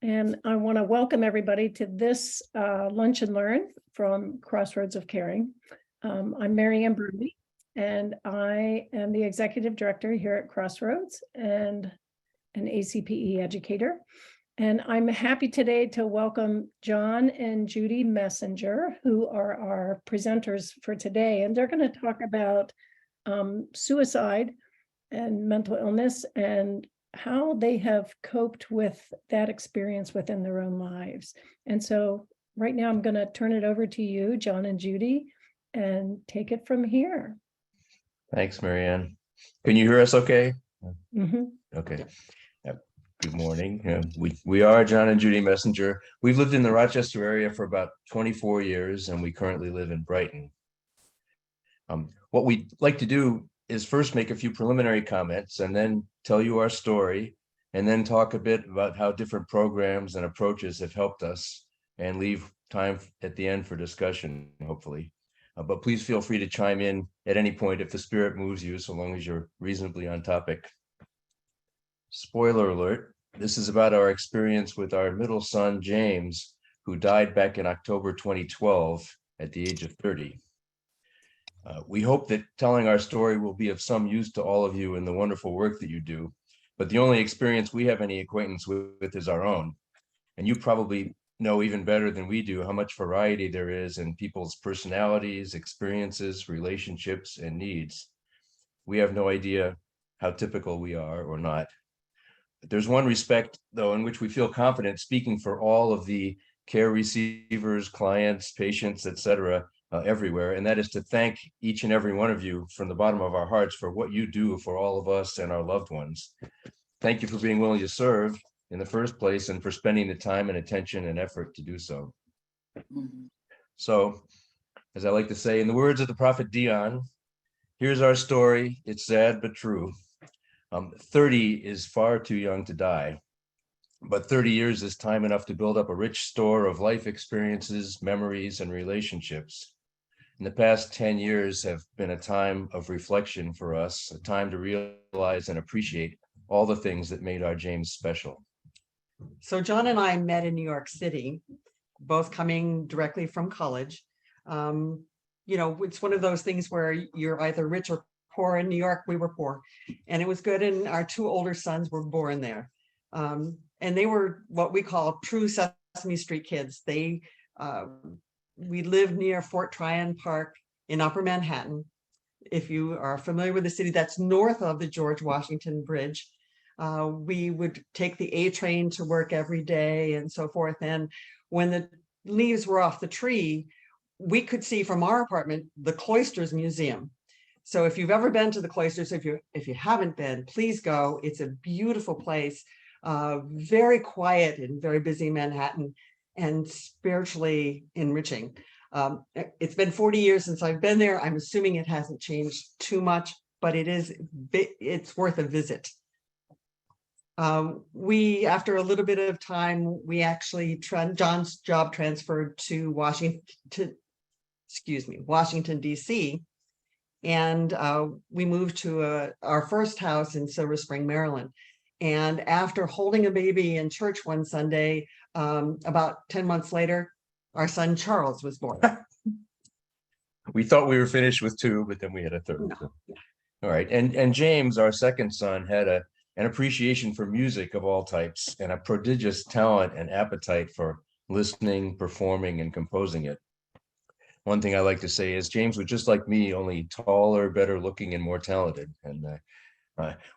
And I want to welcome everybody to this Lunch and Learn from Crossroads of Caring. I'm Mary Ann Brody, and I am the Executive Director here at Crossroads and an ACPE educator. And I'm happy today to welcome John and Judy Messenger, who are our presenters for today. And they're going to talk about suicide and mental illness and how they have coped with that experience within their own lives. And so right now I'm going to turn it over to you, John and Judy, and take it from here. Thanks, Mary Ann. Can you hear us okay? Mm-hmm. Okay. Good morning. We are John and Judy Messenger. We've lived in the Rochester area for about 24 years, and we currently live in Brighton. What we'd like to do is first make a few preliminary comments and then tell you our story, and then talk a bit about how different programs and approaches have helped us, and leave time at the end for discussion, hopefully. But please feel free to chime in at any point if the spirit moves you, so long as you're reasonably on topic. Spoiler alert, this is about our experience with our middle son, James, who died back in October 2012 at the age of 30. We hope that telling our story will be of some use to all of you in the wonderful work that you do, but the only experience we have any acquaintance with is our own. And you probably know even better than we do how much variety there is in people's personalities, experiences, relationships, and needs. We have no idea how typical we are or not. But there's one respect, though, in which we feel confident speaking for all of the care receivers, clients, patients, etc., everywhere, and that is to thank each and every one of you from the bottom of our hearts for what you do for all of us and our loved ones. Thank you for being willing to serve in the first place, and for spending the time and attention and effort to do so. So, as I like to say, in the words of the prophet Dion, here's our story. It's sad but true. 30 is far too young to die, but 30 years is time enough to build up a rich store of life experiences, memories, and relationships. In the past 10 years have been a time of reflection for us, a time to realize and appreciate all the things that made our James special. So John and I met in New York City, both coming directly from college. It's one of those things where you're either rich or poor. In New York, we were poor, and it was good. And our two older sons were born there. And they were what we call true Sesame Street kids. We lived near Fort Tryon Park in Upper Manhattan. If you are familiar with the city, that's north of the George Washington Bridge. We would take the A train to work every day and so forth. And when the leaves were off the tree, we could see from our apartment the Cloisters Museum. So if you've ever been to the Cloisters, if you haven't been, please go. It's a beautiful place, very quiet and very busy Manhattan, and spiritually enriching. It's been 40 years since I've been there. I'm assuming it hasn't changed too much, but it's worth a visit. After a little bit of time, we actually, John's job transferred to Washington, DC. And we moved to our first house in Silver Spring, Maryland. And after holding a baby in church one Sunday, about 10 months later, our son Charles was born. We thought we were finished with two, but then we had a third. No. All right. And James, our second son, had an appreciation for music of all types and a prodigious talent and appetite for listening, performing, and composing it. One thing I like to say is James was just like me, only taller, better looking, and more talented. And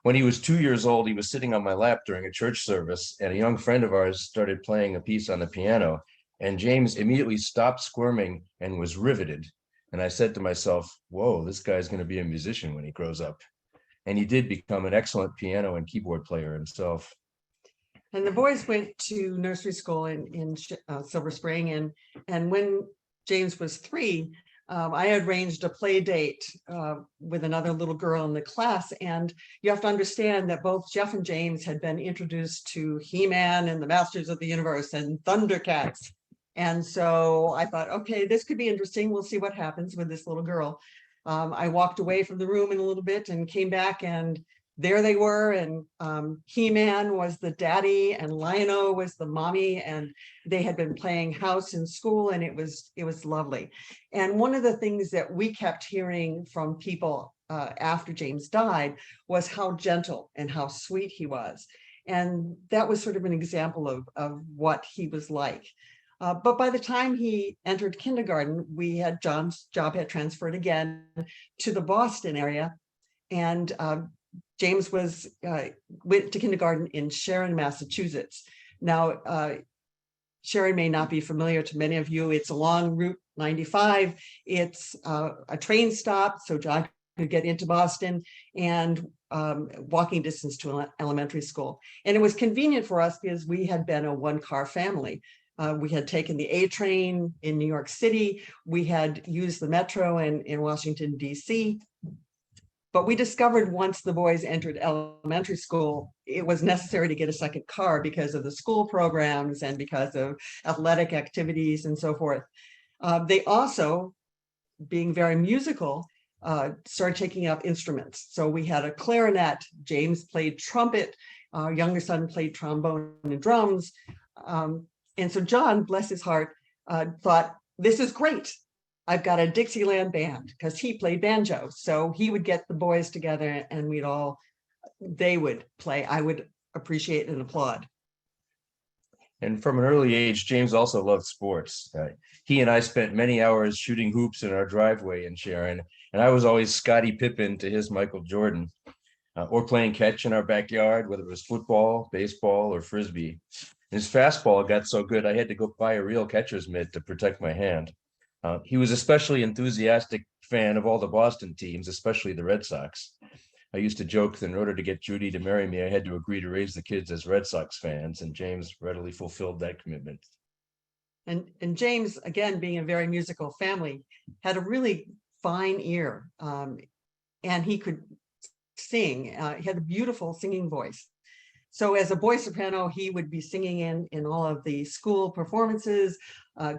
when he was 2 years old, he was sitting on my lap during a church service, and a young friend of ours started playing a piece on the piano, and James immediately stopped squirming and was riveted. And I said to myself, whoa, this guy's going to be a musician when he grows up. And he did become an excellent piano and keyboard player himself. And the boys went to nursery school in Silver Spring. And when James was 3, I had arranged a play date with another little girl in the class. And you have to understand that both Jeff and James had been introduced to He-Man and the Masters of the Universe and Thundercats. And so I thought, okay, this could be interesting. We'll see what happens with this little girl. I walked away from the room in a little bit and came back, and there they were, and He-Man was the daddy and Lion-O was the mommy, and they had been playing house in school, and it was lovely. And one of the things that we kept hearing from people after James died was how gentle and how sweet he was. And that was sort of an example of what he was like. But by the time he entered kindergarten, John's job had transferred again to the Boston area. And James went to kindergarten in Sharon, Massachusetts. Now, Sharon may not be familiar to many of you. It's along Route 95. It's a train stop, so John could get into Boston, and walking distance to elementary school. And it was convenient for us because we had been a one-car family. We had taken the A train in New York City. We had used the metro in Washington, D.C. But we discovered once the boys entered elementary school, it was necessary to get a second car because of the school programs and because of athletic activities and so forth. They also, being very musical, started taking up instruments. So we had a clarinet, James played trumpet, our younger son played trombone and drums. And so John, bless his heart, thought, this is great. I've got a Dixieland band, because he played banjo. So he would get the boys together and they would play. I would appreciate and applaud. And from an early age, James also loved sports. He and I spent many hours shooting hoops in our driveway in Sharon, and I was always Scottie Pippen to his Michael Jordan, or playing catch in our backyard, whether it was football, baseball, or frisbee. And his fastball got so good, I had to go buy a real catcher's mitt to protect my hand. He was especially enthusiastic fan of all the Boston teams, especially the Red Sox. I used to joke that in order to get Judy to marry me, I had to agree to raise the kids as Red Sox fans, and James readily fulfilled that commitment. And James, again, being a very musical family, had a really fine ear, and he could sing. He had a beautiful singing voice. So as a boy soprano, he would be singing in all of the school performances,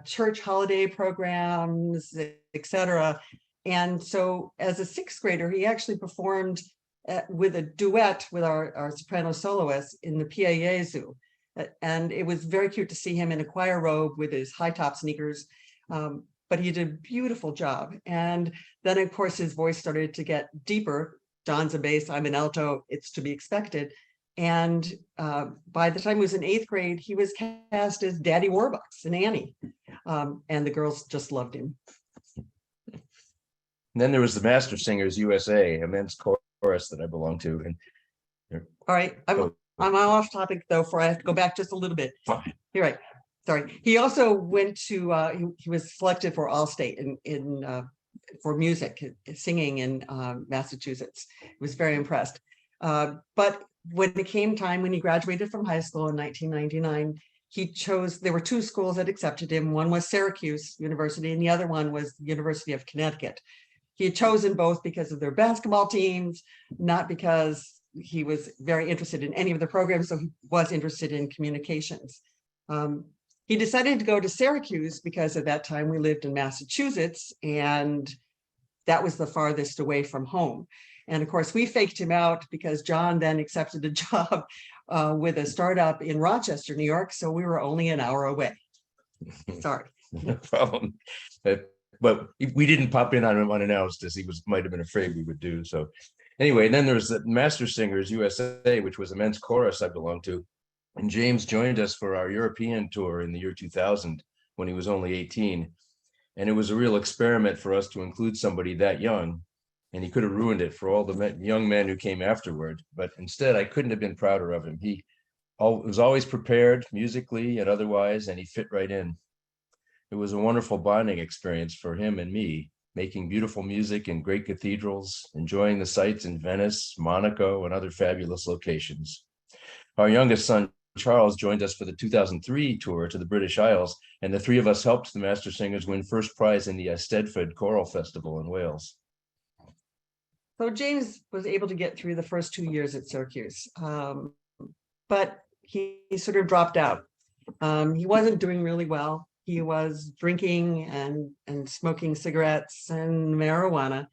church holiday programs, etc. And so as a sixth grader, he actually performed with a duet with our soprano soloist in the Pia Jesu. And it was very cute to see him in a choir robe with his high top sneakers. But he did a beautiful job. And then, of course, his voice started to get deeper. John's a bass, I'm an alto, it's to be expected. And by the time he was in eighth grade, he was cast as Daddy Warbucks in Annie. And the girls just loved him. And then there was the Master Singers USA, a men's chorus that I belonged to. And all right, I'm off topic though, for I have to go back just a little bit. Fine. You're right. Sorry. He also went to he was selected for Allstate for music, singing in Massachusetts. I was very impressed. But when it came time, when he graduated from high school in 1999, he chose, there were two schools that accepted him. One was Syracuse University and the other one was the University of Connecticut. He had chosen both because of their basketball teams, not because he was very interested in any of the programs, so he was interested in communications. He decided to go to Syracuse because at that time we lived in Massachusetts and that was the farthest away from home. And of course, we faked him out because John then accepted a job with a startup in Rochester, New York. So we were only an hour away. Sorry. No problem. But we didn't pop in on him unannounced, as he might have been afraid we would do. So anyway, then there was the Master Singers USA, which was a men's chorus I belonged to. And James joined us for our European tour in the year 2000 when he was only 18. And it was a real experiment for us to include somebody that young. And he could have ruined it for all the young men who came afterward. But instead, I couldn't have been prouder of him. He was always prepared musically and otherwise, and he fit right in. It was a wonderful bonding experience for him and me, making beautiful music in great cathedrals, enjoying the sights in Venice, Monaco, and other fabulous locations. Our youngest son, Charles, joined us for the 2003 tour to the British Isles, and the three of us helped the Master Singers win first prize in the Eisteddfod Choral Festival in Wales. So James was able to get through the first 2 years at Syracuse, but he sort of dropped out. He wasn't doing really well. He was drinking and smoking cigarettes and marijuana.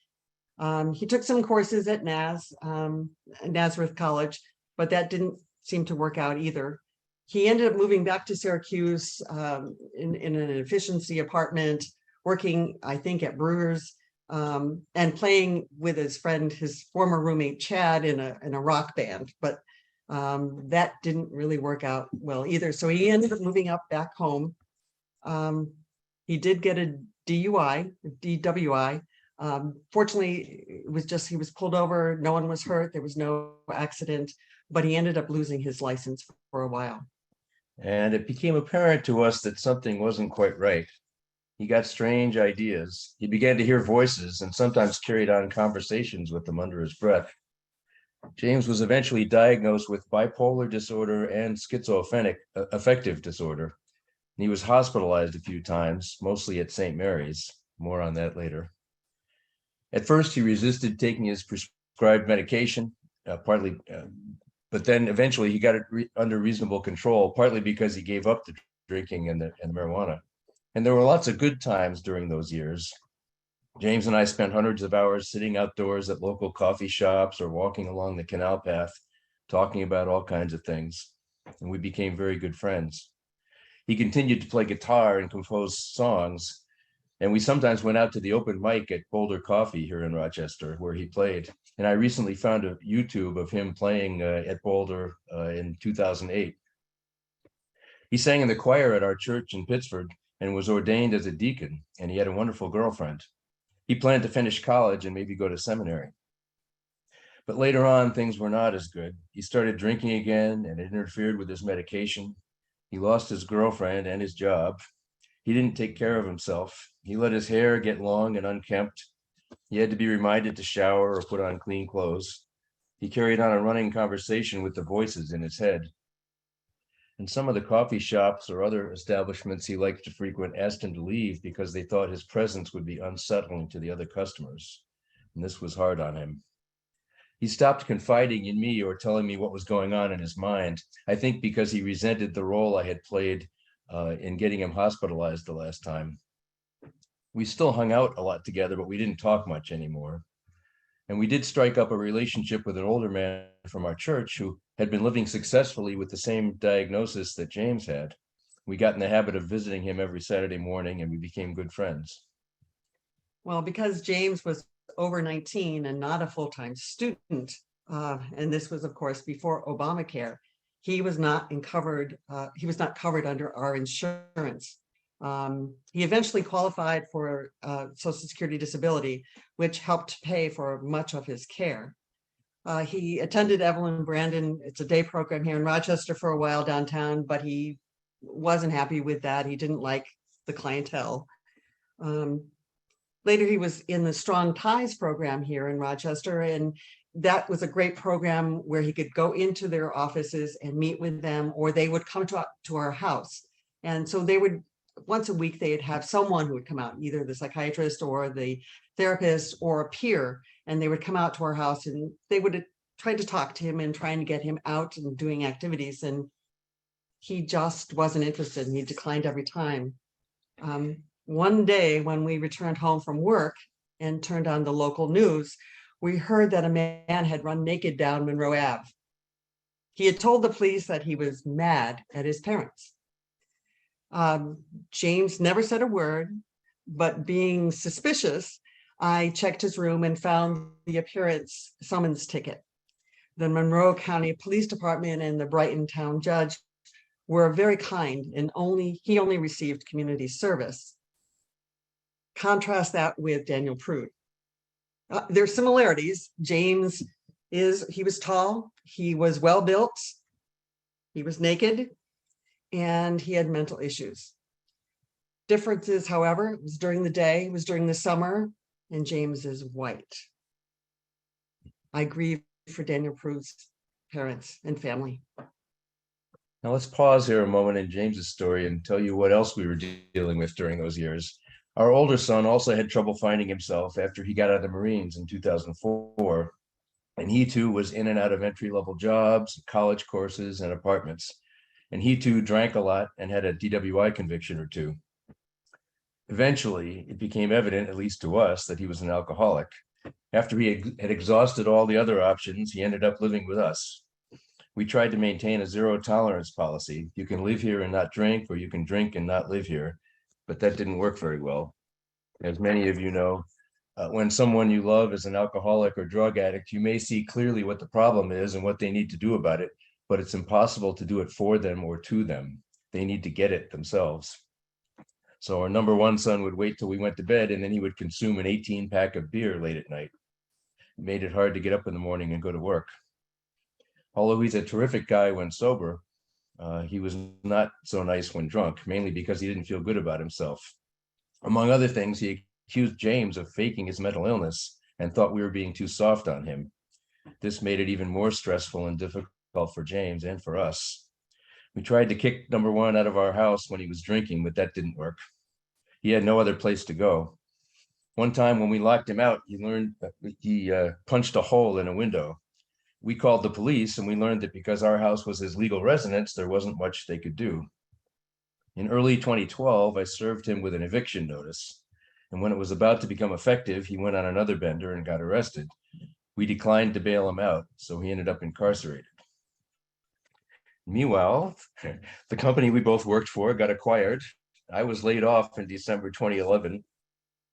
He took some courses at Nazareth College, but that didn't seem to work out either. He ended up moving back to Syracuse in an efficiency apartment, working, I think, at Brewers, and playing with his friend, his former roommate Chad, in a rock band. But that didn't really work out well either. So he ended up moving up back home. He did get a DWI. Fortunately, it was just, he was pulled over. No one was hurt. There was no accident, but he ended up losing his license for a while. And it became apparent to us that something wasn't quite right. He got strange ideas. He began to hear voices and sometimes carried on conversations with them under his breath. James was eventually diagnosed with bipolar disorder and schizoaffective affective disorder. He was hospitalized a few times, mostly at St. Mary's. More on that later. At first, he resisted taking his prescribed medication, but then eventually he got it under reasonable control, partly because he gave up the drinking and the marijuana. And there were lots of good times during those years. James and I spent hundreds of hours sitting outdoors at local coffee shops or walking along the canal path, talking about all kinds of things. And we became very good friends. He continued to play guitar and compose songs. And we sometimes went out to the open mic at Boulder Coffee here in Rochester, where he played. And I recently found a YouTube of him playing at Boulder in 2008. He sang in the choir at our church in Pittsburgh and was ordained as a deacon, and he had a wonderful girlfriend. He planned to finish college and maybe go to seminary. But later on, things were not as good. He started drinking again and it interfered with his medication. He lost his girlfriend and his job. He didn't take care of himself. He let his hair get long and unkempt. He had to be reminded to shower or put on clean clothes. He carried on a running conversation with the voices in his head. And some of the coffee shops or other establishments he liked to frequent asked him to leave because they thought his presence would be unsettling to the other customers. And this was hard on him. He stopped confiding in me or telling me what was going on in his mind, I think because he resented the role I had played in getting him hospitalized the last time. We still hung out a lot together, but we didn't talk much anymore. And we did strike up a relationship with an older man from our church who had been living successfully with the same diagnosis that James had. We got in the habit of visiting him every Saturday morning and we became good friends. Well, because James was over 19 and not a full-time student, and this was, of course, before Obamacare, he was not covered under our insurance. He eventually qualified for Social Security disability, which helped pay for much of his care. He attended Evelyn Brandon, it's a day program here in Rochester for a while downtown, but he wasn't happy with that. He didn't like the clientele. Later, he was in the Strong Ties program here in Rochester, and that was a great program where he could go into their offices and meet with them, or they would come to our house. And so they would, once a week, they'd have someone who would come out, either the psychiatrist or the therapist or a peer, and they would come out to our house and they would try to talk to him and trying to get him out and doing activities. And he just wasn't interested and he declined every time. One day when we returned home from work and turned on the local news, we heard that a man had run naked down Monroe Ave. He had told the police that he was mad at his parents. James never said a word, but being suspicious, I checked his room and found the appearance summons ticket. The Monroe County Police Department and the Brighton Town Judge were very kind and he only received community service. Contrast that with Daniel Prude. There's similarities. James he was tall, he was well built, he was naked, and he had mental issues. Differences, however, it was during the day, it was during the summer, and James is white. I grieve for Daniel Prude's parents and family. Now let's pause here a moment in James's story and tell you what else we were dealing with during those years. Our older son also had trouble finding himself after he got out of the Marines in 2004. And he too was in and out of entry-level jobs, college courses, and apartments. And he too drank a lot and had a DWI conviction or two. Eventually, it became evident, at least to us, that he was an alcoholic. After he had exhausted all the other options, he ended up living with us. We tried to maintain a zero tolerance policy. You can live here and not drink, or you can drink and not live here, but that didn't work very well. As many of you know, when someone you love is an alcoholic or drug addict, you may see clearly what the problem is and what they need to do about it, but it's impossible to do it for them or to them. They need to get it themselves. So our number one son would wait till we went to bed, and then he would consume an 18-pack of beer late at night. It made it hard to get up in the morning and go to work. Although he's a terrific guy when sober, he was not so nice when drunk, mainly because he didn't feel good about himself. Among other things, he accused James of faking his mental illness and thought we were being too soft on him. This made it even more stressful and difficult for James and for us. We tried to kick number one out of our house when he was drinking, but that didn't work. He had no other place to go. One time when we locked him out, he punched a hole in a window. We called the police, and we learned that because our house was his legal residence, there wasn't much they could do. In early 2012, I served him with an eviction notice. And when it was about to become effective, he went on another bender and got arrested. We declined to bail him out, so he ended up incarcerated. Meanwhile, the company we both worked for got acquired. I was laid off in December 2011.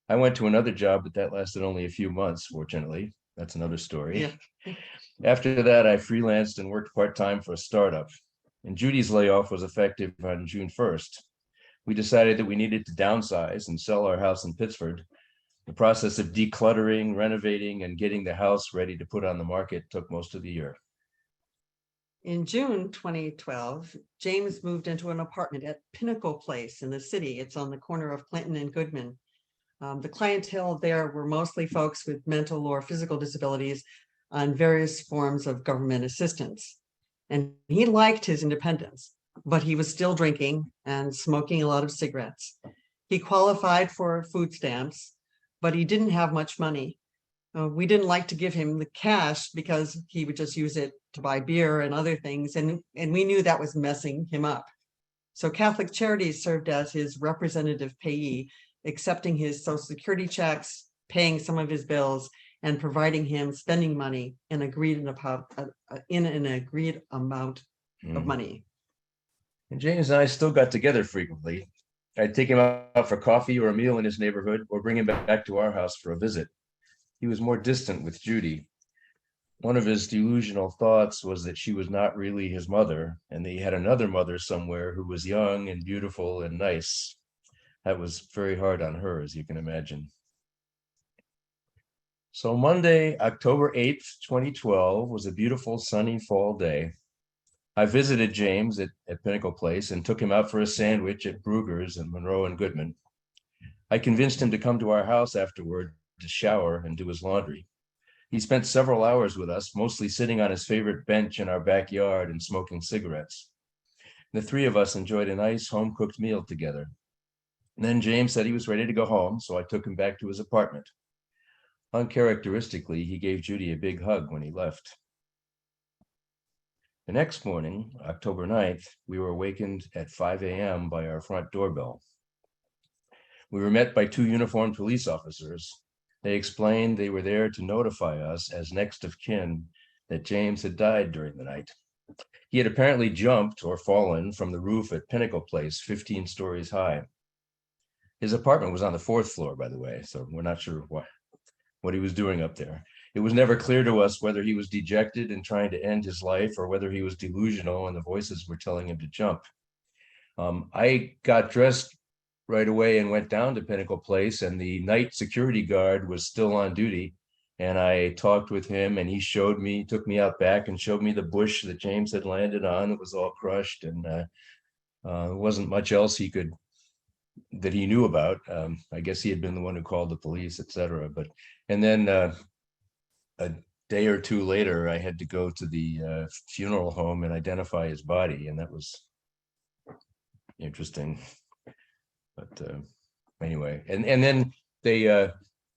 I went to another job, but that lasted only a few months, fortunately. That's another story. Yeah. After that, I freelanced and worked part-time for a startup. And Judy's layoff was effective on June 1st. We decided that we needed to downsize and sell our house in Pittsford. The process of decluttering, renovating, and getting the house ready to put on the market took most of the year. In June 2012, James moved into an apartment at Pinnacle Place in the city. It's on the corner of Clinton and Goodman. The clientele there were mostly folks with mental or physical disabilities on various forms of government assistance. And he liked his independence, but he was still drinking and smoking a lot of cigarettes. He qualified for food stamps, but he didn't have much money. We didn't like to give him the cash because he would just use it to buy beer and other things. And we knew that was messing him up. So Catholic Charities served as his representative payee, accepting his Social Security checks, paying some of his bills, and providing him spending money in an agreed amount of money. And James and I still got together frequently. I'd take him out for coffee or a meal in his neighborhood, or bring him back to our house for a visit. He was more distant with Judy. One of his delusional thoughts was that she was not really his mother, and that he had another mother somewhere who was young and beautiful and nice. That was very hard on her, as you can imagine. So Monday, October 8th, 2012 was a beautiful sunny fall day. I visited James at Pinnacle Place and took him out for a sandwich at Brugger's in Monroe and Goodman. I convinced him to come to our house afterward to shower and do his laundry. He spent several hours with us, mostly sitting on his favorite bench in our backyard and smoking cigarettes. The three of us enjoyed a nice home-cooked meal together. And then James said he was ready to go home, so I took him back to his apartment. Uncharacteristically, he gave Judy a big hug when he left. The next morning, October 9th, we were awakened at 5 a.m. by our front doorbell. We were met by two uniformed police officers. They explained they were there to notify us as next of kin that James had died during the night. He had apparently jumped or fallen from the roof at Pinnacle Place, 15 stories high. His apartment was on the 4th floor, by the way, so we're not sure what he was doing up there. It was never clear to us whether he was dejected and trying to end his life, or whether he was delusional and the voices were telling him to jump. I got dressed right away and went down to Pinnacle Place, and the night security guard was still on duty. And I talked with him, and he took me out back and showed me the bush that James had landed on. It was all crushed, and there wasn't much else that he knew about. I guess he had been the one who called the police, etc. And then a day or two later, I had to go to the funeral home and identify his body, and that was interesting. But anyway, and then they had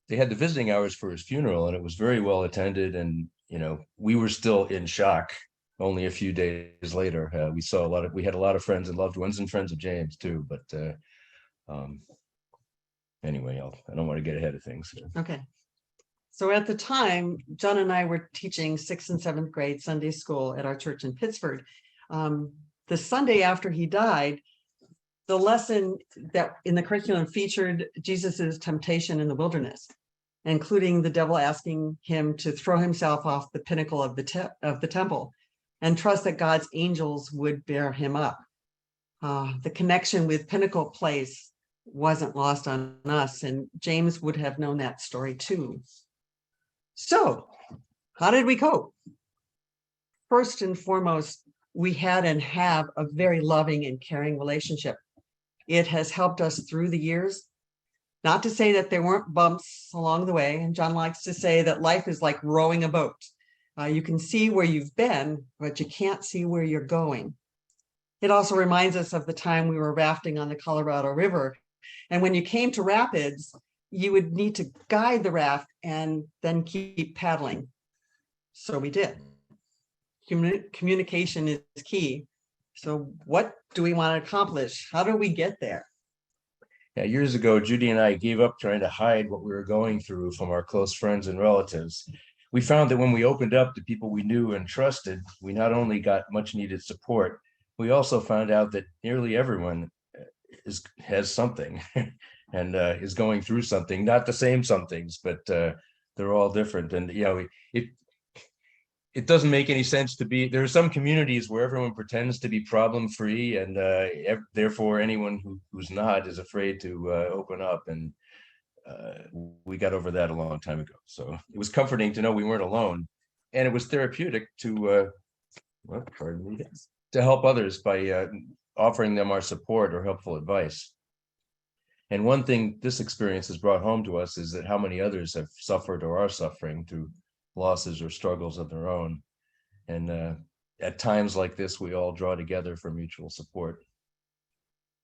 the visiting hours for his funeral, and it was very well attended. And we were still in shock. Only a few days later, we had a lot of friends and loved ones, and friends of James too. But anyway, I don't want to get ahead of things. Okay. So at the time, John and I were teaching 6th and 7th grade Sunday school at our church in Pittsford. The Sunday after he died, the lesson that in the curriculum featured Jesus's temptation in the wilderness, including the devil asking him to throw himself off the pinnacle of the temple and trust that God's angels would bear him up. The connection with Pinnacle Place wasn't lost on us, and James would have known that story too. So, how did we cope? First and foremost, we had and have a very loving and caring relationship. It has helped us through the years. Not to say that there weren't bumps along the way, and John likes to say that life is like rowing a boat. You can see where you've been, but you can't see where you're going. It also reminds us of the time we were rafting on the Colorado River. And when you came to rapids, you would need to guide the raft and then keep paddling. So we did. Communication is key. So what do we want to accomplish? How do we get there? Yeah, years ago, Judy and I gave up trying to hide what we were going through from our close friends and relatives. We found that when we opened up to people we knew and trusted, we not only got much needed support, we also found out that nearly everyone has something and is going through something, not the same somethings, but they're all different. And, you know, it doesn't make any sense to be, there are some communities where everyone pretends to be problem-free, and therefore anyone who's not is afraid to open up. And we got over that a long time ago. So it was comforting to know we weren't alone, and it was therapeutic to to help others by offering them our support or helpful advice. And one thing this experience has brought home to us is that how many others have suffered or are suffering through losses or struggles of their own. And at times like this, we all draw together for mutual support.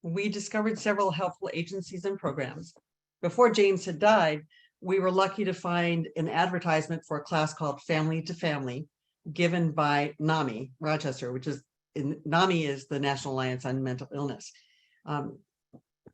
We discovered several helpful agencies and programs. Before James had died, we were lucky to find an advertisement for a class called Family to Family, given by NAMI, Rochester, NAMI is the National Alliance on Mental Illness.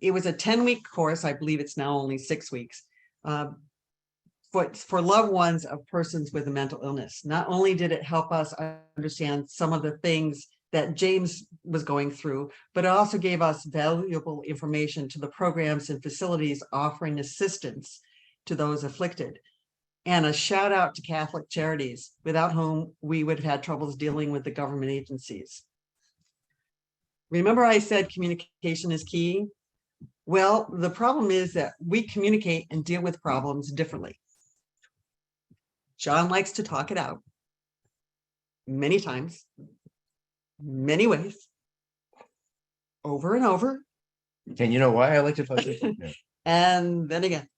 It was a 10-week course. I believe it's now only 6 weeks. But for loved ones of persons with a mental illness. Not only did it help us understand some of the things that James was going through, but it also gave us valuable information to the programs and facilities offering assistance to those afflicted. And a shout out to Catholic Charities, without whom we would have had troubles dealing with the government agencies. Remember I said communication is key? Well, the problem is that we communicate and deal with problems differently. John likes to talk it out many times, many ways, over and over. And you know why I like to talk it? And then again,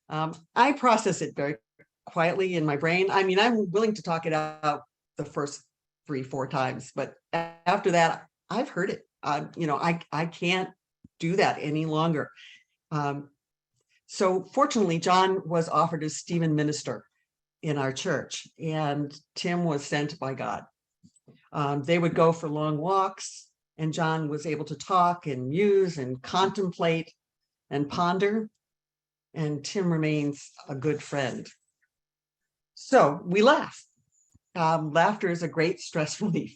I process it very quietly in my brain. I mean, I'm willing to talk it out the first 3-4 times, but after that, I've heard it. You know, I can't do that any longer. So fortunately, John was offered a Stephen minister in our church, and Tim was sent by God. They would go for long walks, and John was able to talk and muse and contemplate and ponder, and Tim remains a good friend. So we laugh. Laughter is a great stress relief.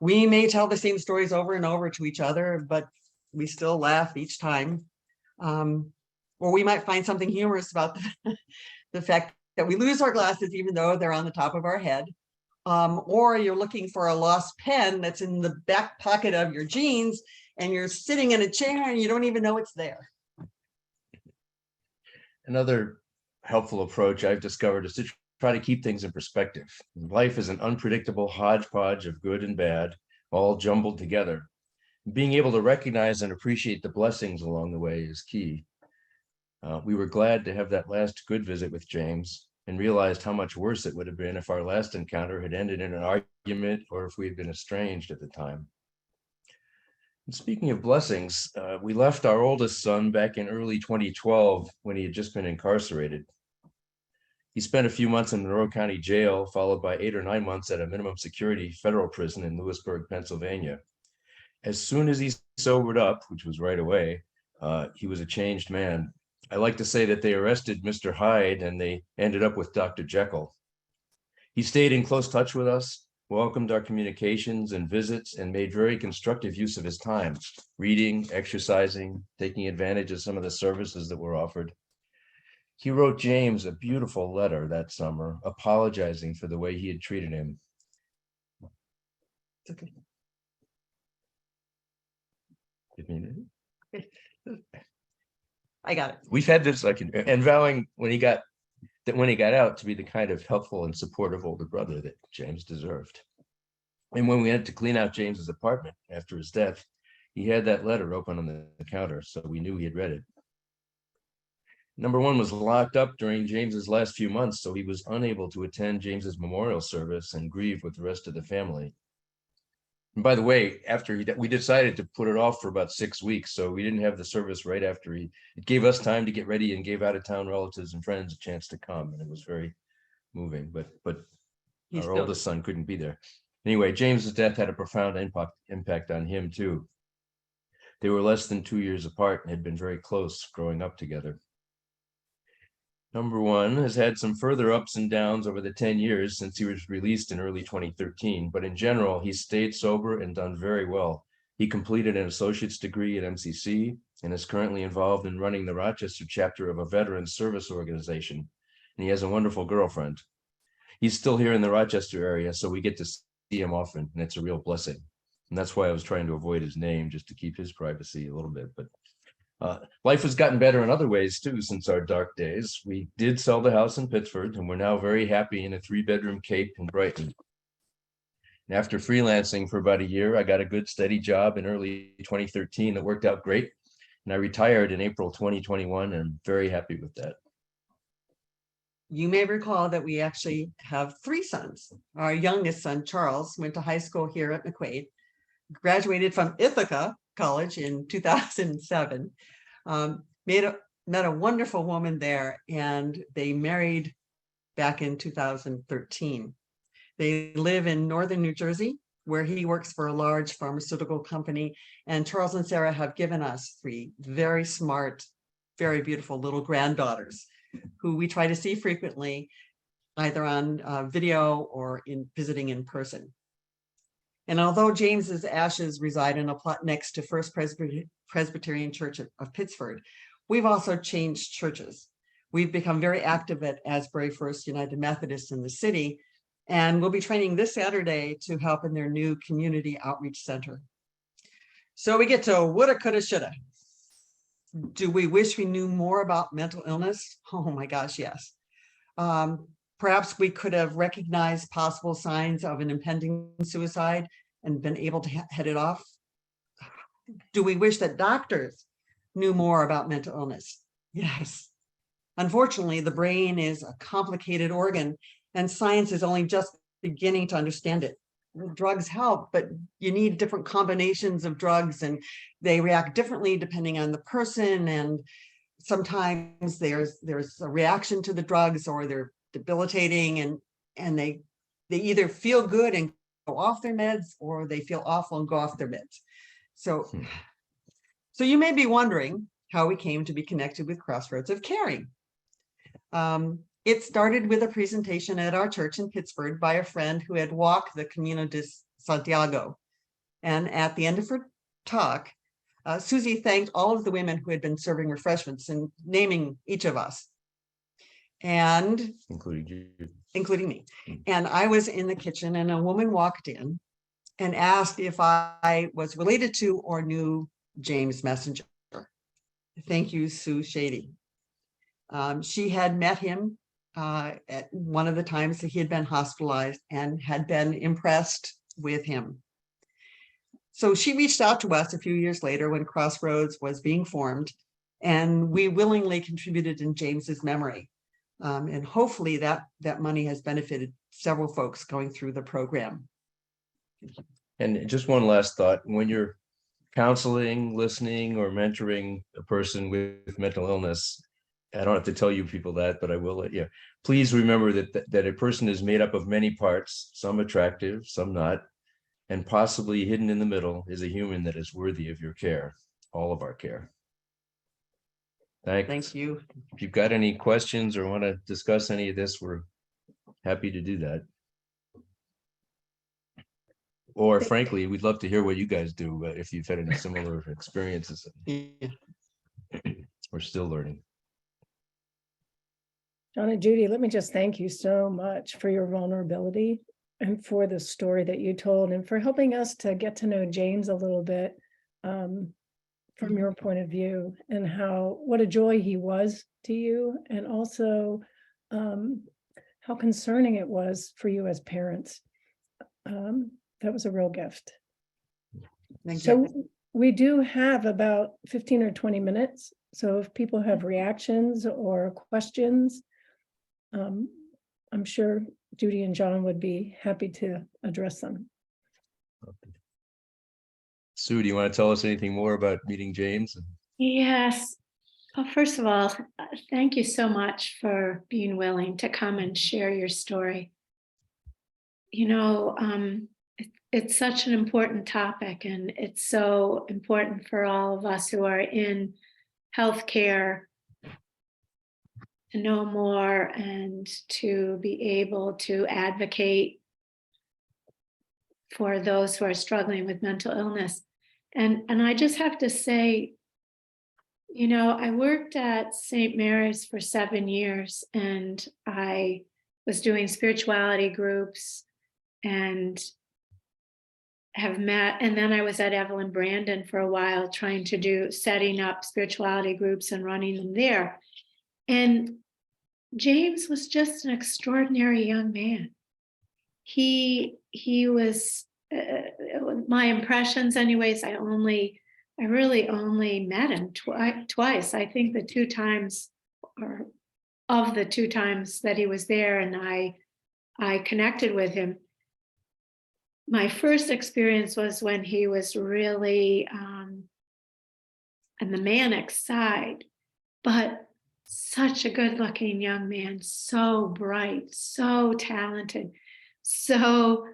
We may tell the same stories over and over to each other, but we still laugh each time. Or we might find something humorous about the fact that we lose our glasses even though they're on the top of our head. Or you're looking for a lost pen that's in the back pocket of your jeans, and you're sitting in a chair and you don't even know it's there. Another helpful approach I've discovered is to try to keep things in perspective. Life is an unpredictable hodgepodge of good and bad, all jumbled together. Being able to recognize and appreciate the blessings along the way is key. We were glad to have that last good visit with James, and realized how much worse it would have been if our last encounter had ended in an argument or if we had been estranged at the time. And speaking of blessings, we left our oldest son back in early 2012 when he had just been incarcerated. He spent a few months in Monroe County Jail, followed by 8 or 9 months at a minimum security federal prison in Lewisburg, Pennsylvania. As soon as he sobered up, which was right away, he was a changed man. I like to say that they arrested Mr. Hyde and they ended up with Dr. Jekyll. He stayed in close touch with us, welcomed our communications and visits, and made very constructive use of his time, reading, exercising, taking advantage of some of the services that were offered. He wrote James a beautiful letter that summer, apologizing for the way he had treated him. It's okay. Give me a minute. I got it. We've had this, and vowing when he got out to be the kind of helpful and supportive older brother that James deserved. And when we had to clean out James's apartment after his death, he had that letter open on the counter, so we knew he had read it. Number one was locked up during James's last few months, so he was unable to attend James's memorial service and grieve with the rest of the family. And by the way, we decided to put it off for about 6 weeks, so we didn't have the service right after it gave us time to get ready and gave out of town relatives and friends a chance to come, and it was very moving, but our oldest son couldn't be there. Anyway, James's death had a profound impact on him too. They were less than 2 years apart and had been very close growing up together. Number one has had some further ups and downs over the 10 years since he was released in early 2013, but in general, he's stayed sober and done very well. He completed an associate's degree at MCC and is currently involved in running the Rochester chapter of a veterans service organization, and he has a wonderful girlfriend. He's still here in the Rochester area, so we get to see him often, and it's a real blessing. And that's why I was trying to avoid his name, just to keep his privacy a little bit, but life has gotten better in other ways too since our dark days. We did sell the house in Pittsford, and we're now very happy in a 3-bedroom Cape in Brighton. And after freelancing for about a year, I got a good steady job in early 2013 that worked out great. And I retired in April 2021, and I'm very happy with that. You may recall that we actually have 3 sons. Our youngest son, Charles, went to high school here at McQuaid, graduated from Ithaca College in 2007, met a wonderful woman there, and they married back in 2013. They live in northern New Jersey, where he works for a large pharmaceutical company, and Charles and Sarah have given us 3 very smart, very beautiful little granddaughters who we try to see frequently, either on video or in visiting in person. And although James's ashes reside in a plot next to First Presbyterian Church of Pittsford, we've also changed churches. We've become very active at Asbury First United Methodist in the city, and we'll be training this Saturday to help in their new community outreach center. So we get to woulda, coulda, shoulda. Do we wish we knew more about mental illness? Oh my gosh, yes. Perhaps we could have recognized possible signs of an impending suicide and been able to head it off. Do we wish that doctors knew more about mental illness? Yes. Unfortunately, the brain is a complicated organ, and science is only just beginning to understand it. Drugs help, but you need different combinations of drugs, and they react differently depending on the person. And sometimes there's a reaction to the drugs, or they're debilitating, and they either feel good and go off their meds, or they feel awful and go off their meds. So you may be wondering how we came to be connected with Crossroads of Caring. It started with a presentation at our church in Pittsburgh by a friend who had walked the Camino de Santiago. And at the end of her talk, Susie thanked all of the women who had been serving refreshments and naming each of us. And including me. And I was in the kitchen, and a woman walked in and asked if I was related to or knew James Messenger. Thank you, Sue Shady. She had met him at one of the times that he had been hospitalized and had been impressed with him. So she reached out to us a few years later when Crossroads was being formed, and we willingly contributed in James's memory. And hopefully that money has benefited several folks going through the program. And just one last thought: when you're counseling, listening, or mentoring a person with mental illness, I don't have to tell you people that, but I will let you. Please remember that a person is made up of many parts, some attractive, some not, and possibly hidden in the middle is a human that is worthy of your care, all of our care. Thanks. Thank you. If you've got any questions or want to discuss any of this, we're happy to do that. Or frankly, we'd love to hear what you guys do, if you've had any similar experiences. Yeah. We're still learning. John and Judy, let me just thank you so much for your vulnerability and for the story that you told and for helping us to get to know James a little bit from your point of view, and what a joy he was to you, and also how concerning it was for you as parents. That was a real gift. Thank So you. we do have about 15 or 20 minutes. So if people have reactions or questions, I'm sure Judy and John would be happy to address them. Sue, do you want to tell us anything more about meeting James? Yes. Well, first of all, thank you so much for being willing to come and share your story. You know, it's such an important topic, and it's so important for all of us who are in healthcare to know more and to be able to advocate for those who are struggling with mental illness. And I just have to say, you know, I worked at St. Mary's for 7 years, and I was doing spirituality groups and have met, and then I was at Evelyn Brandon for a while trying to setting up spirituality groups and running them there. And James was just an extraordinary young man. He was, my impressions anyways, I really only met him twice. I think the 2 times, or of the 2 times that he was there and I connected with him. My first experience was when he was really on the manic side, but such a good looking young man, so bright, so talented, so,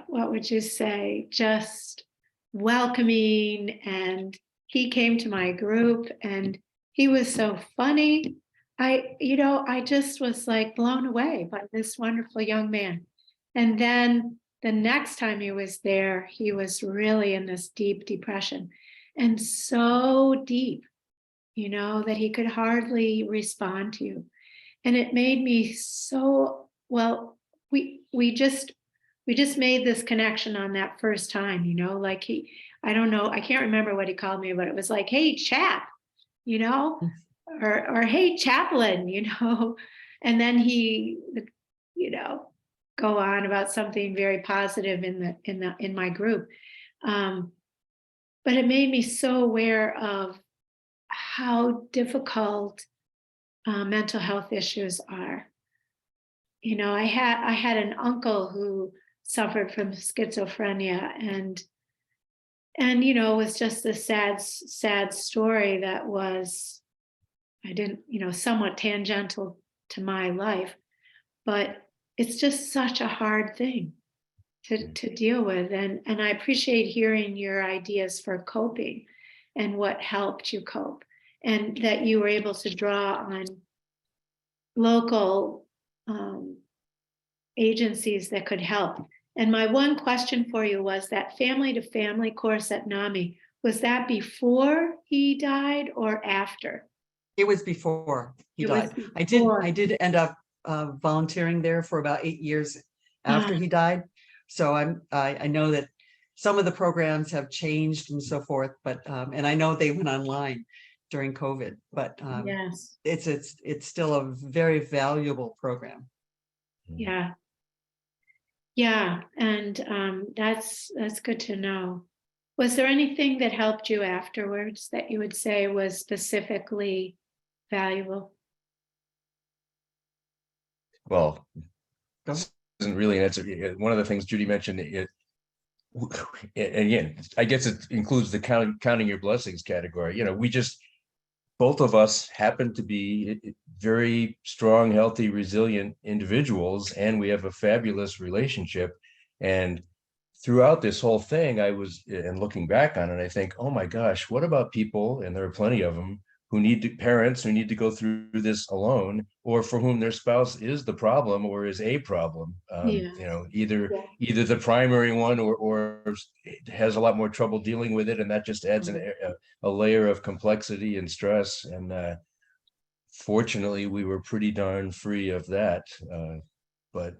what would you say, just welcoming. And he came to my group and he was so funny. I just was like blown away by this wonderful young man. And then the next time he was there, he was really in this deep depression, and so deep, that he could hardly respond to you. And it made me so, well, we just made this connection on that first time, like I don't know, I can't remember what he called me, but it was like, hey, chap, or hey, chaplain, and then he would, go on about something very positive in my group. But it made me so aware of how difficult mental health issues are. I had an uncle who suffered from schizophrenia, and it was just a sad story that was, somewhat tangential to my life, but it's just such a hard thing to deal with. And I appreciate hearing your ideas for coping and what helped you cope, and that you were able to draw on local agencies that could help. And my one question for you was that family to family course at NAMI, was that before he died or after? It was before he died. I did end up volunteering there for about 8 years after he died. So I know that some of the programs have changed and so forth, but and I know they went online during COVID, but yes, it's still a very valuable program. Yeah, and that's good to know. Was there anything that helped you afterwards that you would say was specifically valuable? Well, this isn't really an answer. One of the things Judy mentioned, again, I guess it includes the counting your blessings category. Both of us happen to be very strong, healthy, resilient individuals, and we have a fabulous relationship. And throughout this whole thing, and looking back on it, I think, oh my gosh, what about people, and there are plenty of them, parents who need to go through this alone, or for whom their spouse is the problem or is a problem. Yeah. Either Yeah. the primary one or has a lot more trouble dealing with it, and that just adds a layer of complexity and stress. And fortunately, we were pretty darn free of that. But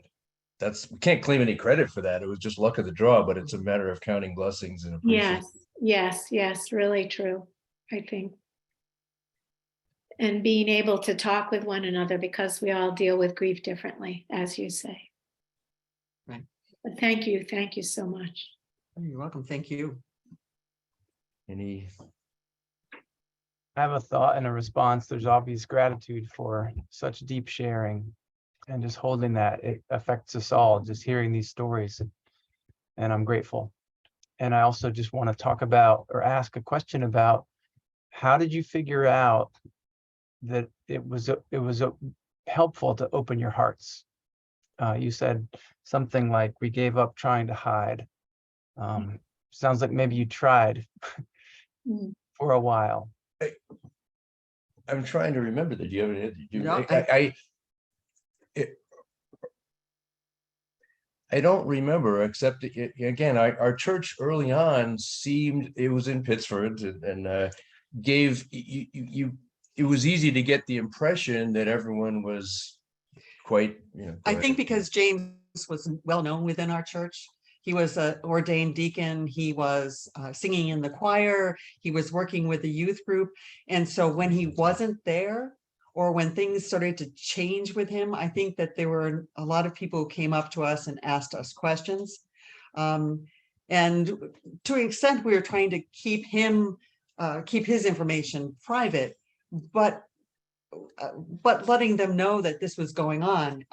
we can't claim any credit for that. It was just luck of the draw, but it's a matter of counting blessings and appreciating. Yes, really true, I think. And being able to talk with one another, because we all deal with grief differently, as you say. Right. But thank you so much. You're welcome. Thank you. Any? I have a thought and a response. There's obvious gratitude for such deep sharing, and just holding that. It affects us all, just hearing these stories, and I'm grateful. And I also just want to talk about, or ask a question about, how did you figure out that it was helpful to open your hearts? You said something like, we gave up trying to hide. Sounds like maybe you tried for a while. I'm trying to remember that. Do you have any? No, I don't remember, except again, our church early on it was in Pittsford, and gave you. It was easy to get the impression that everyone was quite. I think because James was well known within our church. He was an ordained deacon. He was singing in the choir. He was working with the youth group. And so when he wasn't there, or when things started to change with him, I think that there were a lot of people who came up to us and asked us questions. And to an extent, we were trying to keep his information private, but letting them know that this was going on.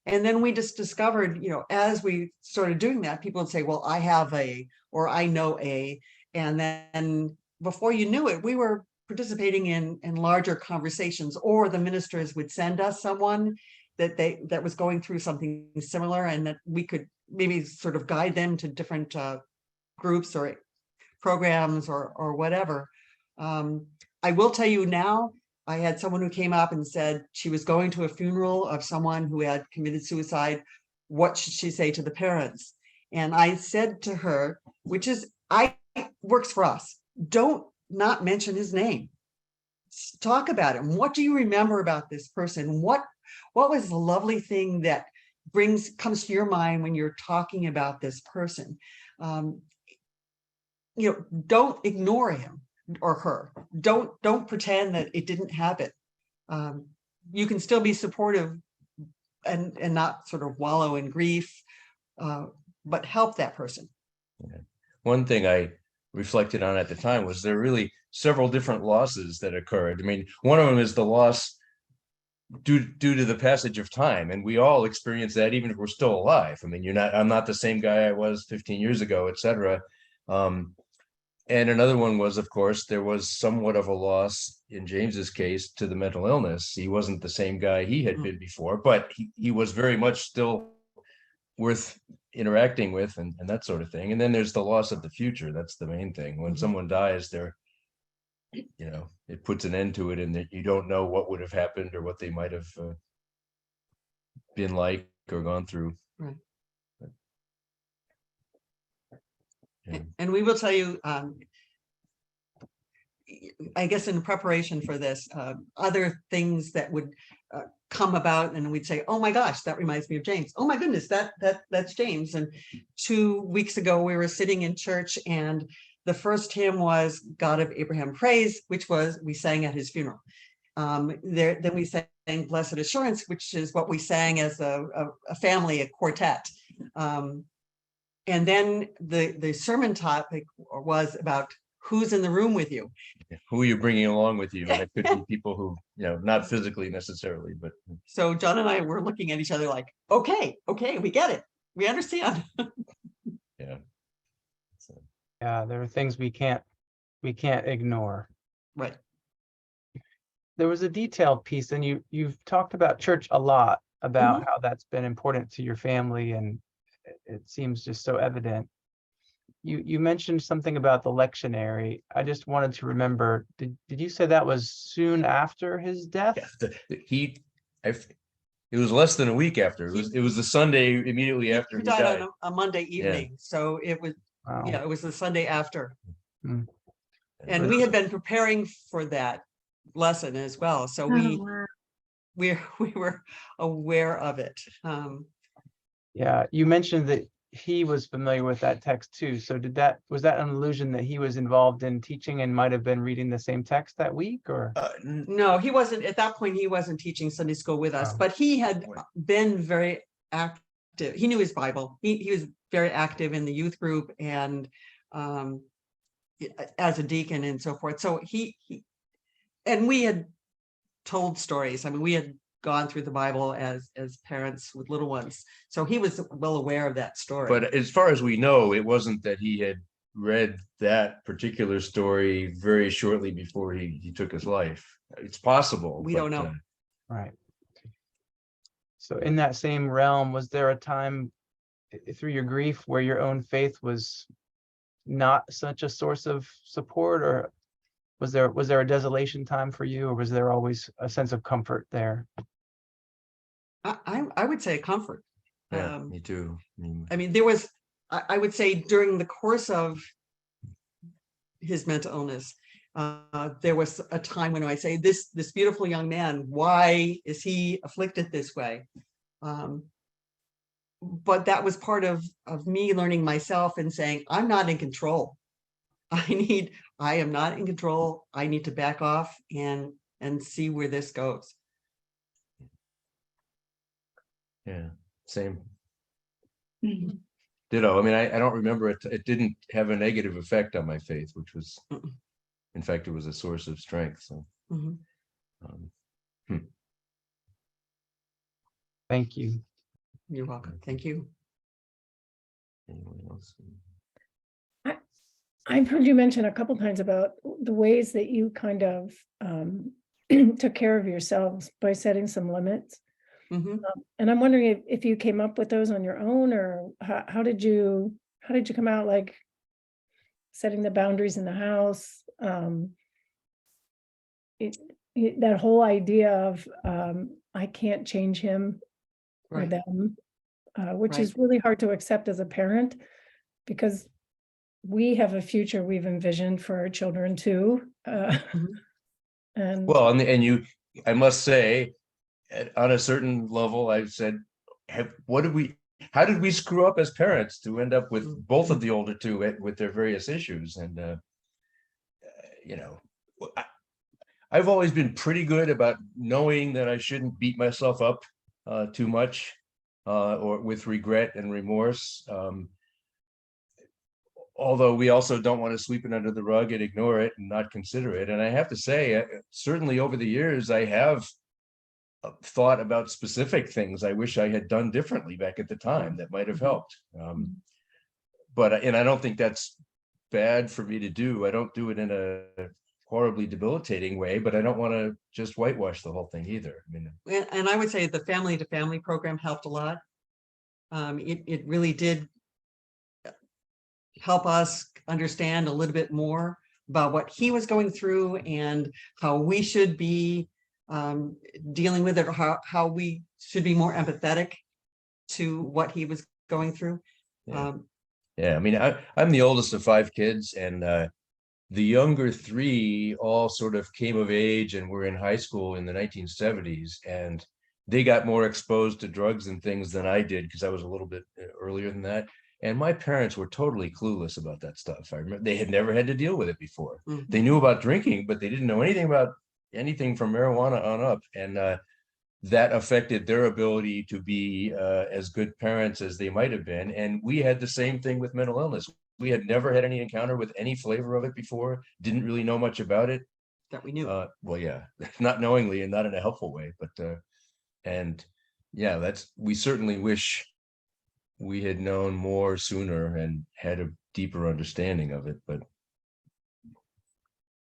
And then we just discovered, as we started doing that, people would say, well, I have or I know a, and then before you knew it, we were participating in larger conversations, or the ministers would send us someone that was going through something similar, and that we could maybe sort of guide them to different groups or programs or whatever. I will tell you now, I had someone who came up and said she was going to a funeral of someone who had committed suicide. What should she say to the parents? And I said to her, works for us, don't not mention his name. Talk about him. What do you remember about this person? What was the lovely thing that comes to your mind when you're talking about this person? Don't ignore him or her. Don't pretend that it didn't happen. You can still be supportive and not sort of wallow in grief, but help that person. One thing I reflected on at the time was there are really several different losses that occurred. I mean, one of them is the loss due to the passage of time, and we all experience that even if we're still alive. I mean, I'm not the same guy I was 15 years ago, etc. And another one was, of course, there was somewhat of a loss in James's case to the mental illness. He wasn't the same guy he had been before, but he was very much still worth interacting with, and that sort of thing. And then there's the loss of the future. That's the main thing. When someone dies, it puts an end to it, and that you don't know what would have happened or what they might have been like or gone through. Right. Yeah. And we will tell you, I guess in preparation for this, other things that would come about, and we'd say, oh my gosh, that reminds me of James. Oh my goodness, that's James. And 2 weeks ago, we were sitting in church, and the first hymn was God of Abraham Praise, which we sang at his funeral. Then we sang Blessed Assurance, which is what we sang as a family, a quartet. And then the sermon topic was about who's in the room with you. Who are you bringing along with you? And it could be people who, not physically necessarily, but. So John and I were looking at each other like, okay, we get it. We understand. Yeah. Yeah, there are things we can't ignore. Right. There was a detailed piece, and you've talked about church a lot, about how that's been important to your family, and it seems just so evident. You mentioned something about the lectionary. I just wanted to remember, did you say that was soon after his death? Yeah, it was less than a week after. It was the Sunday immediately after He he died died. on a Monday evening, so it was, Wow. yeah, it was the Sunday after. Mm. And we had been preparing for that lesson as well, so Oh, wow. we were aware of it. Yeah, you mentioned that he was familiar with that text too. So was that an allusion that he was involved in teaching and might have been reading the same text that week, or? No, he wasn't, at that point, he wasn't teaching Sunday school with us, Oh. but he had been very active. He knew his Bible. He was very active in the youth group and as a deacon and so forth. So and we had told stories. I mean, we had gone through the Bible as parents with little ones. So he was well aware of that story. But as far as we know, it wasn't that he had read that particular story very shortly before he took his life. It's possible. We don't know. Right. So in that same realm, was there a time through your grief where your own faith was not such a source of support, or was there a desolation time for you, or was there always a sense of comfort there? I would say a comfort. Yeah, me too. I mean, there was, I would say during the course of his mental illness, there was a time when I say, this beautiful young man, why is he afflicted this way? But that was part of me learning myself and saying, I'm not in control. I am not in control. I need to back off and see where this goes. Yeah, same. Mhm. Ditto. I mean, I don't remember it. It didn't have a negative effect on my faith, which was, in fact, it was a source of strength. So, Mhm. Thank you. You're welcome. Thank you. anyone else? I've heard you mention a couple times about the ways that you kind of took care of yourselves by setting some limits. Mhm. And I'm wondering if you came up with those on your own, or how did you come out, like setting the boundaries in the house? That whole idea of I can't change him or Right. them, which Right. is really hard to accept as a parent, because we have a future we've envisioned for our children too. Mhm. And Well, and I must say, on a certain level, I've said, how did we screw up as parents to end up with both of the older two with their various issues? And, I've always been pretty good about knowing that I shouldn't beat myself up too much or with regret and remorse. Although we also don't want to sweep it under the rug and ignore it and not consider it. And I have to say, certainly over the years, I have thought about specific things I wish I had done differently back at the time that might have helped. But I don't think that's bad for me to do. I don't do it in a horribly debilitating way, but I don't want to just whitewash the whole thing either. I mean, And I would say the family to family program helped a lot. It really did help us understand a little bit more about what he was going through and how we should be dealing with it, or how we should be more empathetic to what he was going through. Yeah. I mean, I'm the oldest of 5 kids, and the younger 3 all sort of came of age and were in high school in the 1970s, and they got more exposed to drugs and things than I did because I was a little bit earlier than that. And my parents were totally clueless about that stuff. I remember they had never had to deal with it before. They knew about drinking, but they didn't know anything about anything from marijuana on up. And that affected their ability to be as good parents as they might have been. And we had the same thing with mental illness. We had never had any encounter with any flavor of it before, didn't really know much about it. That we knew. Well, yeah, not knowingly and not in a helpful way, but and yeah, we certainly wish we had known more sooner and had a deeper understanding of it, but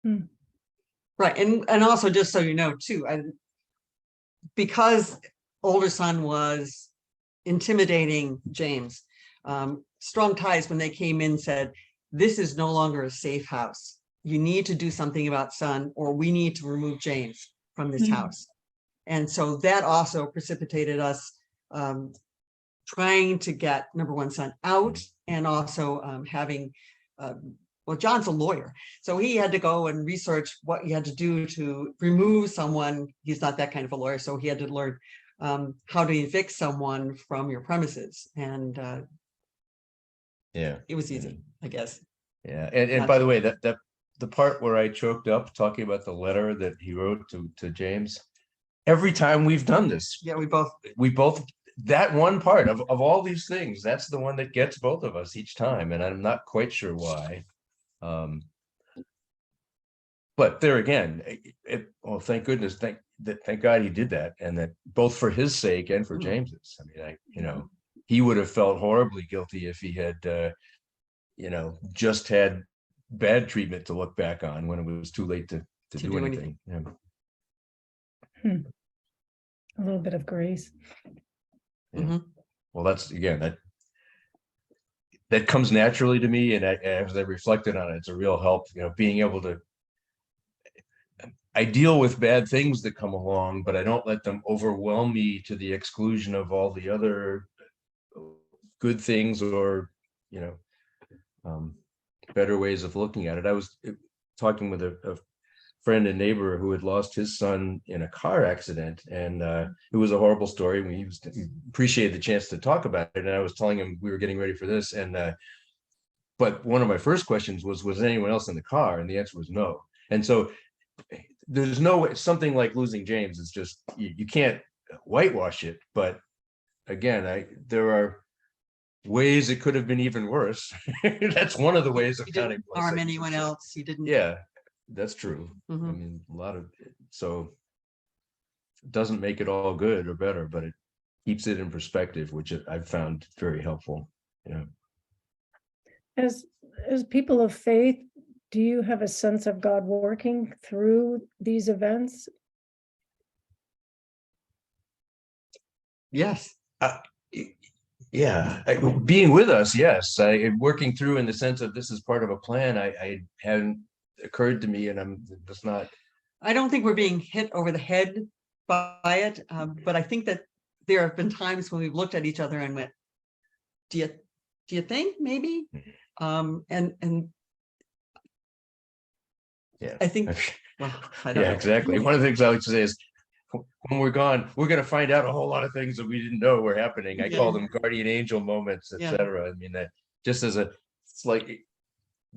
Right. And also, just so you know, too, because older son was intimidating James, strong ties when they came in, said, this is no longer a safe house. You need to do something about Son, or we need to remove James from this house. And so that also precipitated us trying to get number one, Son out, and also having, well, John's a lawyer, so he had to go and research what you had to do to remove someone. He's not that kind of a lawyer, so he had to learn how to evict someone from your premises. And Yeah. it was easy, I guess. Yeah. And by the way, that the part where I choked up talking about the letter that he wrote to James, every time we've done this, Yeah, we both, that one part of all these things, that's the one that gets both of us each time. And I'm not quite sure why. But there again, well, thank goodness, thank God he did that, and that both for his sake and for James's. I mean, he would have felt horribly guilty if he had, just had bad treatment to look back on when it was too late to do anything. Yeah. A little bit of grace. Yeah. Well, that's again, that comes naturally to me, and as I reflected on it, it's a real help, being able to, I deal with bad things that come along, but I don't let them overwhelm me to the exclusion of all the other good things, or better ways of looking at it. I was talking with a friend and neighbor who had lost his son in a car accident, and it was a horrible story. He appreciated the chance to talk about it, and I was telling him we were getting ready for this, and but one of my first questions was anyone else in the car, and the answer was no. And so there's no way, something like losing James is just, you can't whitewash it, but again, there are ways it could have been even worse. That's one of the ways of counting. Didn't harm anyone else. He didn't. Yeah, that's true. I mean, a lot of it, so it doesn't make it all good or better, but it keeps it in perspective, which I've found very helpful. As people of faith, do you have a sense of God working through these events? Yes. Yeah, being with us, yes. Working through in the sense of this is part of a plan. I hadn't occurred to me, and I'm just not. I don't think we're being hit over the head by it, but I think that there have been times when we've looked at each other and went, "Do you think maybe?" And Yeah, I think. Well, I don't know. Exactly. One of the things I like to say is, when we're gone, we're going to find out a whole lot of things that we didn't know were happening. I call them guardian angel moments, etc. I mean, that just as it's like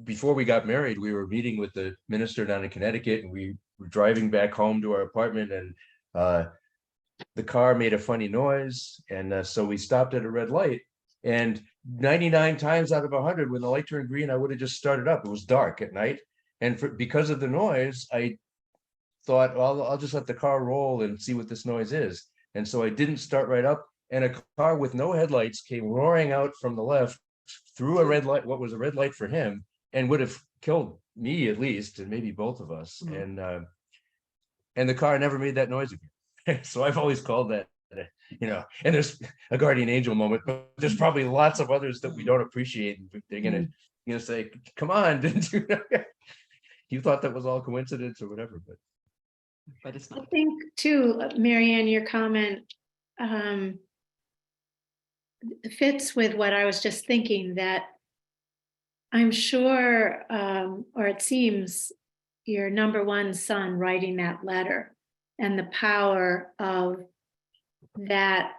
before we got married, we were meeting with the minister down in Connecticut, and we were driving back home to our apartment, and the car made a funny noise, and so we stopped at a red light, and 99 times out of 100, when the light turned green, I would have just started up. It was dark at night, and because of the noise, I thought, well, I'll just let the car roll and see what this noise is. And so I didn't start right up, and a car with no headlights came roaring out from the left through a red light, what was a red light for him, and would have killed me at least, and maybe both of us. And the car never made that noise again. So I've always called that, and there's a guardian angel moment, but there's probably lots of others that we don't appreciate. And they're gonna say, come on, didn't you? You thought that was all coincidence or whatever, but it's not. I think too, Marianne, your comment fits with what I was just thinking, that I'm sure, or it seems, your number one son writing that letter and the power of that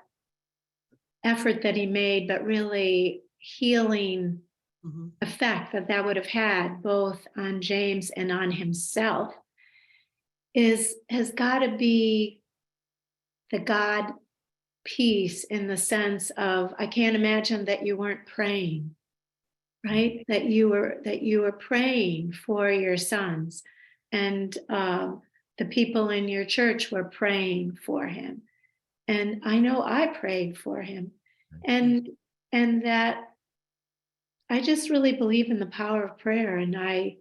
effort that he made, but really healing effect that would have had both on James and on himself has got to be the God piece, in the sense of, I can't imagine that you weren't praying, right? That you were praying for your sons, and the people in your church were praying for him. And I know I prayed for him, and that I just really believe in the power of prayer. And I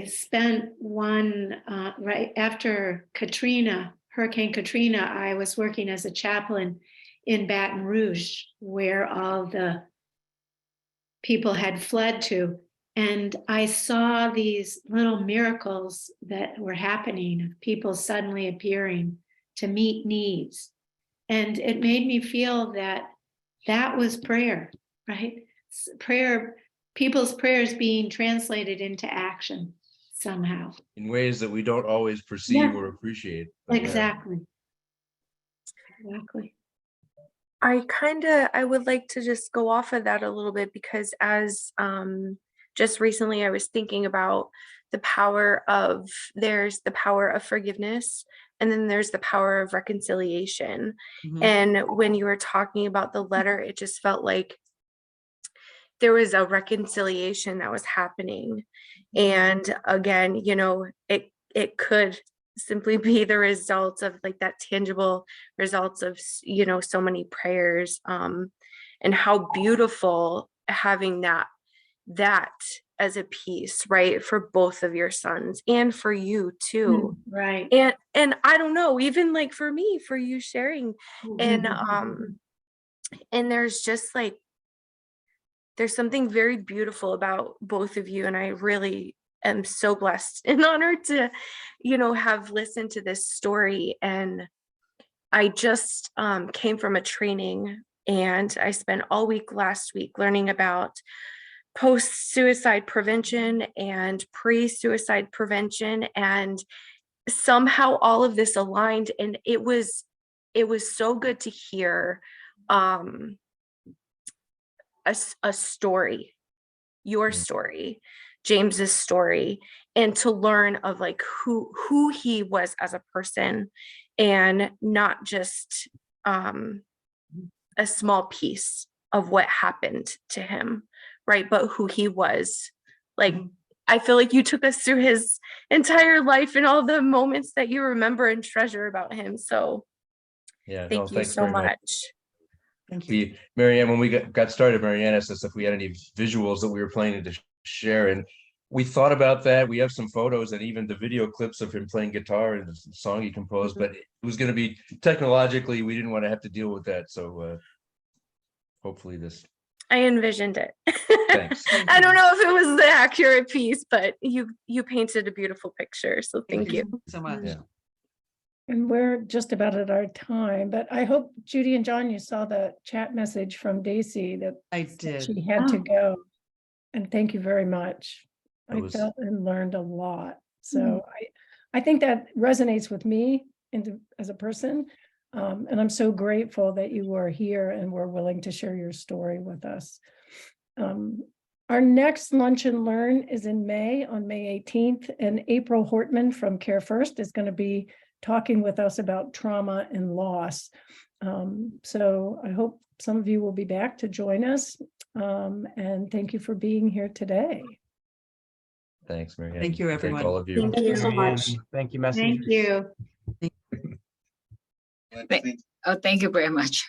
spent one, right after Hurricane Katrina, I was working as a chaplain in Baton Rouge, where all the people had fled to. And I saw these little miracles that were happening, of people suddenly appearing to meet needs. And it made me feel that that was prayer, right? Prayer, people's prayers being translated into action somehow. In ways that we don't always perceive Yeah. or appreciate. But yeah. Exactly. Exactly. I would like to just go off of that a little bit, because as just recently I was thinking about there's the power of forgiveness, and then there's the power of reconciliation. Mhm. And when you were talking about the letter, it just felt like there was a reconciliation that was happening. And again, you know, it could simply be the results of like that tangible results of, you know, so many prayers, and how beautiful having that as a piece, right, for both of your sons and for you too. Right. And I don't know, even like for me, for you sharing, and there's just like, there's something very beautiful about both of you, and I really am so blessed and honored to, you know, have listened to this story. And I just came from a training, and I spent all week last week learning about post-suicide prevention and pre-suicide prevention, and somehow all of this aligned, and it was so good to hear a story, your story, James's story, and to learn of like who he was as a person, and not just a small piece of what happened to him, right, but who he was. Like, I feel like you took us through his entire life and all the moments that you remember and treasure about him. So Yeah, no, thank you thanks so very much. much. Thank you. Marianne, when we got started, Marianne asked us if we had any visuals that we were planning to share, and we thought about that. We have some photos and even the video clips of him playing guitar and the song he composed, but it was going to be technologically, we didn't want to have to deal with that. So hopefully this. I envisioned it. Thanks. I don't know if it was the accurate piece, but you painted a beautiful picture. So thank you. So much. Yeah. And we're just about at our time, but I hope Judy and John, you saw the chat message from Daisy that I said did. she had to go. And thank you very much. It I was- felt and learned a lot. So I think that resonates with me as a person. And I'm so grateful that you were here and were willing to share your story with us. Our next Lunch and Learn is in May, on May 18th, and April Hortman from Care First is going to be talking with us about trauma and loss. So I hope some of you will be back to join us. And thank you for being here today. Thanks, Marianne. Thank you, everyone. Thank all of you. Thank you so Marianne, much. Thank you, Messenger. Thank you. Oh, thank you very much.